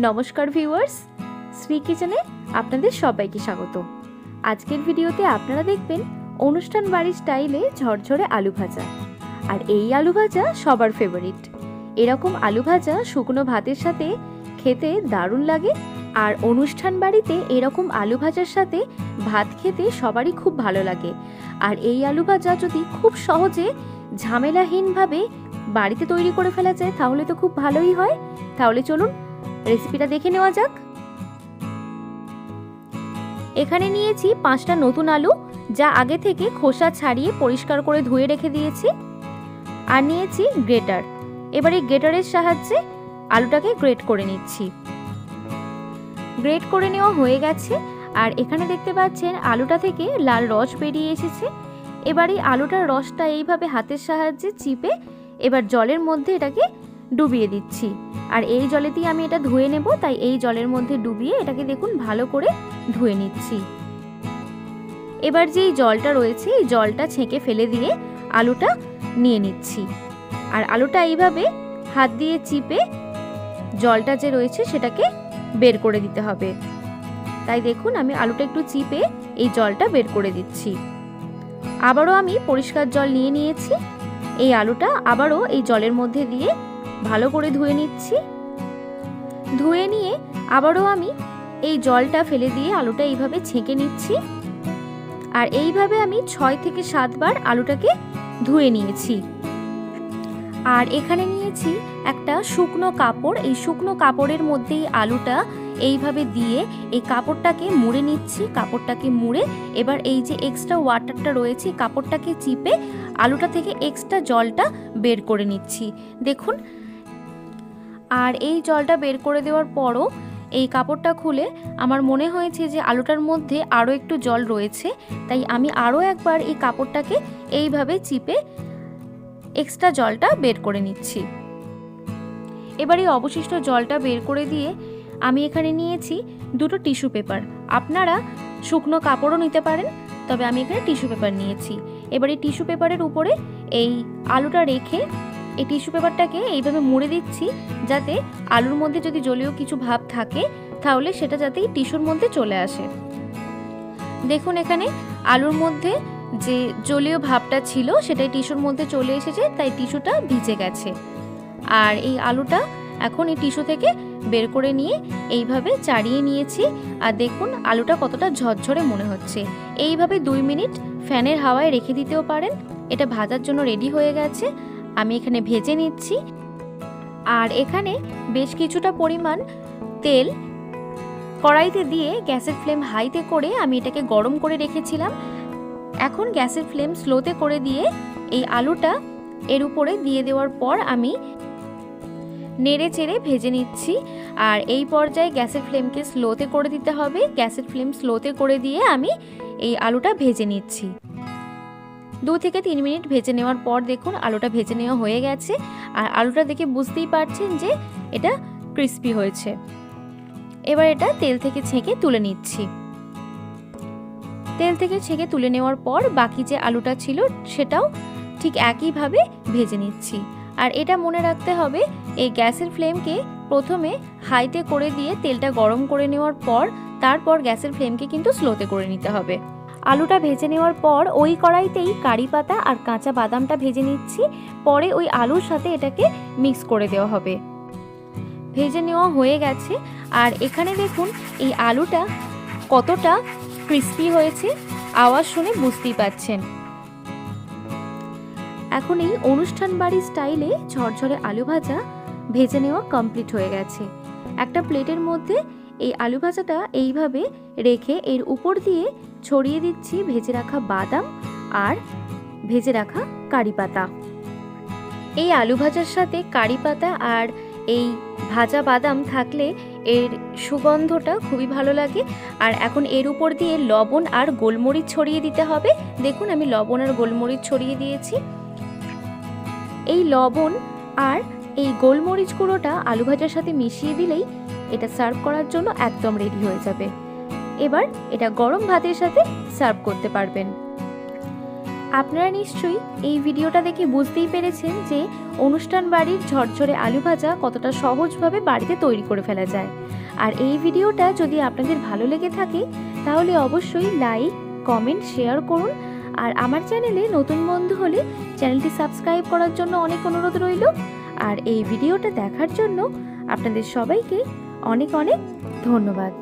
নমস্কার ভিউয়ার্স, শ্রী কিচেনে আপনাদের সবাইকে স্বাগত। আজকের ভিডিওতে আপনারা দেখবেন অনুষ্ঠান বাড়ির স্টাইলে ঝরঝরে আলু ভাজা। আর এই আলু ভাজা সবার ফেভারিট। এরকম আলু ভাজা শুকনো ভাতের সাথে খেতে দারুণ লাগে। আর অনুষ্ঠান বাড়িতে এরকম আলু ভাজার সাথে ভাত খেতে সবারই খুব ভালো লাগে। আর এই আলু ভাজা যদি খুব সহজে ঝামেলাহীনভাবে বাড়িতে তৈরি করে ফেলা যায় তাহলে তো খুব ভালোই হয়। তাহলে চলুন রেসিপিটা দেখে নেওয়া যাক। এখানে নিয়েছি 5টা নতুন আলু, যা আগে থেকে খোসা ছাড়িয়ে পরিষ্কার করে ধুয়ে রেখে দিয়েছি। আর নিয়েছি গ্রেটার। এবার এই গ্রেটারের সাহায্যে আলুটাকে গ্রেট করে নিচ্ছি। গ্রেট করে নেওয়া হয়ে গেছে। আর এখানে দেখতে পাচ্ছেন আলুটা থেকে লাল রস বেরিয়ে এসেছে। এবার এই আলুটার রসটা এইভাবে হাতের সাহায্যে চিপে এবার জলের মধ্যে এটাকে ডুবিয়ে দিচ্ছি। আর এই জলেতেই আমি এটা ধুয়ে নেব, তাই এই জলের মধ্যে ডুবিয়ে এটাকে দেখুন ভালো করে ধুয়ে নিচ্ছি। এবার যেই জলটা রয়েছে এই জলটা ছেঁকে ফেলে দিয়ে আলুটা নিয়ে নিচ্ছি। আর আলুটা এইভাবে হাত দিয়ে চিপে জলটা যে রয়েছে সেটাকে বের করে দিতে হবে। তাই দেখুন আমি আলুটা একটু চিপে এই জলটা বের করে দিচ্ছি। আবারও আমি পরিষ্কার জল নিয়ে নিয়েছি। এই আলুটা আবারও এই জলের মধ্যে দিয়ে ভালো করে ধুয়ে নিচ্ছি। ধুয়ে নিয়ে আবারও আমি এই জলটা ফেলে দিয়ে আলুটা এইভাবে ছেঁকে নিচ্ছি। আর এইভাবে আমি 6 থেকে 7 বার আলুটাকে ধুয়ে নিয়েছি। আর এখানে নিয়েছি একটা শুকনো কাপড়। এই শুকনো কাপড়ের মধ্যেই আলুটা এইভাবে দিয়ে এই কাপড়টাকে মুড়ে নিচ্ছি। কাপড়টাকে মুড়ে এবার এই যে এক্সট্রা ওয়াটারটা রয়েছে কাপড়টাকে চিপে আলুটা থেকে এক্সট্রা জলটা বের করে নিচ্ছি। দেখুন, আর এই জলটা বের করে দেওয়ার পরও এই কাপড়টা খুলে আমার মনে হয়েছে যে আলুটার মধ্যে আরও একটু জল রয়েছে, তাই আমি আরও একবার এই কাপড়টাকে এইভাবে চিপে এক্সট্রা জলটা বের করে নিচ্ছি। এবার এই অবশিষ্ট জলটা বের করে দিয়ে আমি এখানে নিয়েছি 2টো টিস্যু পেপার। আপনারা শুকনো কাপড়ও নিতে পারেন, তবে আমি এখানে টিস্যু পেপার নিয়েছি। এবার এই টিস্যু পেপারের উপরে এই আলুটা রেখে এই টিস্যু পেপারটাকে এইভাবে মুড়ে দিচ্ছি, যাতে আলুর মধ্যে যদি জলীয় কিছু ভাব থাকে তাহলে সেটা যাতে টিস্যুর মধ্যে চলে আসে। দেখুন এখানে আলুর মধ্যে যে জলীয় ভাবটা ছিল সেটাই টিস্যুর মধ্যে চলে এসেছে, তাই টিস্যুটা ভিজে গেছে। আর এই আলুটা এখন এই টিস্যু থেকে বের করে নিয়ে এইভাবে চাড়িয়ে নিয়েছি। আর দেখুন আলুটা কতটা ঝরঝরে মনে হচ্ছে। এইভাবে 2 মিনিট ফ্যানের হাওয়ায় রেখে দিতেও পারেন। এটা ভাজার জন্য রেডি হয়ে গেছে। আমি এখানে ভেজে নিচ্ছি। আর এখানে বেশ কিছুটা পরিমাণ তেল কড়াইতে দিয়ে গ্যাসের ফ্লেম হাইতে করে আমি এটাকে গরম করে রেখেছিলাম। এখন গ্যাসের ফ্লেম স্লোতে করে দিয়ে এই আলুটা এর উপরে দিয়ে দেওয়ার পর আমি নেড়ে চেড়ে ভেজে নিচ্ছি। আর এই পর্যায়ে গ্যাসের ফ্লেমকে স্লোতে করে দিতে হবে। গ্যাসের ফ্লেম স্লোতে করে দিয়ে আমি এই আলুটা ভেজে নিচ্ছি। 2 থেকে 3 মিনিট ভেজে নেওয়ার পর দেখুন আলুটা ভেজে নেওয়া হয়ে গেছে। আর আলুটা দেখে বুঝতেই পারছেন যে এটা ক্রিস্পি হয়েছে। এবার এটা তেল থেকে ছেঁকে তুলে নিচ্ছি। তেল থেকে ছেঁকে তুলে নেওয়ার পর বাকি যে আলুটা ছিল সেটাও ঠিক একইভাবে ভেজে নিচ্ছি। আর এটা মনে রাখতে হবে, এই গ্যাসের ফ্লেমকে প্রথমে হাইতে করে দিয়ে তেলটা গরম করে নেওয়ার পর তারপর গ্যাসের ফ্লেমকে কিন্তু স্লোতে করে নিতে হবে। আলুটা ভেজে নেওয়ার পর ওই কড়াইতেই কারি পাতা আর কাঁচা বাদামটা ভেজে নিচ্ছি। পরে ওই আলুর সাথে এটাকে মিক্স করে দেওয়া হবে। ভেজে নেওয়া হয়ে গেছে। আর এখানে দেখুন এই আলুটা কতটা ক্রিস্পি হয়েছে, আওয়াজ শুনে বুঝতেই পাচ্ছেন। এখন এই অনুষ্ঠান বাড়ির স্টাইলে ঝরঝরে আলু ভাজা ভেজে নেওয়া কমপ্লিট হয়ে গেছে। একটা প্লেটের মধ্যে এই আলু ভাজাটা এইভাবে রেখে এর উপর দিয়ে ছড়িয়ে দিচ্ছি ভেজে রাখা বাদাম আর ভেজে রাখা কারি পাতা। এই আলু ভাজার সাথে কারি পাতা আর এই ভাজা বাদাম থাকলে এর সুগন্ধটা খুবই ভালো লাগে। আর এখন এর উপর দিয়ে লবণ আর গোলমরিচ ছড়িয়ে দিতে হবে। দেখুন আমি লবণ আর গোলমরিচ ছড়িয়ে দিয়েছি। এই লবণ আর এই গোলমরিচ গুঁড়োটা আলু ভাজার সাথে মিশিয়ে দিলেই এটা সার্ভ করার জন্য একদম রেডি হয়ে যাবে। এবার এটা গরম ভাতের সাথে সার্ভ করতে পারবেন। আপনারা নিশ্চয়ই এই ভিডিওটা দেখে বুঝতেই পেরেছেন যে অনুষ্ঠান বাড়ির ঝরঝরে আলু ভাজা কতটা সহজভাবে বাড়িতে তৈরি করে ফেলা যায়। আর এই ভিডিওটা যদি আপনাদের ভালো লেগে থাকে তাহলে অবশ্যই লাইক, কমেন্ট, শেয়ার করুন। আর আমার চ্যানেলে নতুন বন্ধু হলে চ্যানেলটি সাবস্ক্রাইব করার জন্য অনেক অনুরোধ রইল। আর এই ভিডিওটা দেখার জন্য আপনাদের সবাইকে অনেক অনেক ধন্যবাদ।